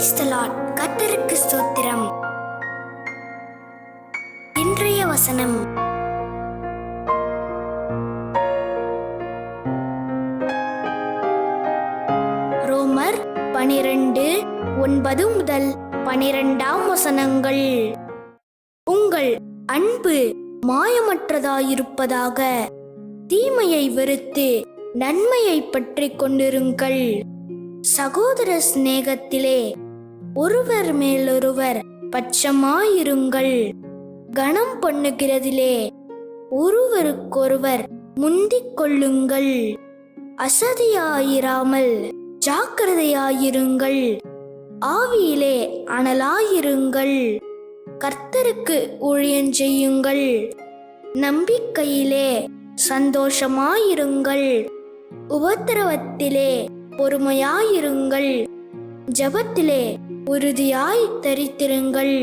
Praise the Lord. கர்த்தருக்கு ஸ்தோத்திரம். இன்றைய வசனம் ரோமர் 12:9 முதல் 12 வசனங்கள். உங்கள் அன்பு மாயமற்றதாயிருப்பதாக. தீமையை வெறுத்து நன்மையை பற்றி கொண்டிருங்கள். சகோதர சிநேகத்திலே ஒருவர் மேலொருவர் பட்சமாயிருங்கள். கனம் பண்ணுகிறதிலே ஒருவருக்கொருவர் முந்திக் கொள்ளுங்கள். அசதியாயிராமல் ஜாக்கிரதையாயிருங்கள். ஆவியிலே அனலாயிருங்கள். கர்த்தருக்கு ஊழியஞ்செய்யுங்கள். நம்பிக்கையிலே சந்தோஷமாயிருங்கள். உபத்திரவத்திலே பொறுமையாயிருங்கள். ஜெபத்திலே உறுதியாய் தரித்திருங்கள்.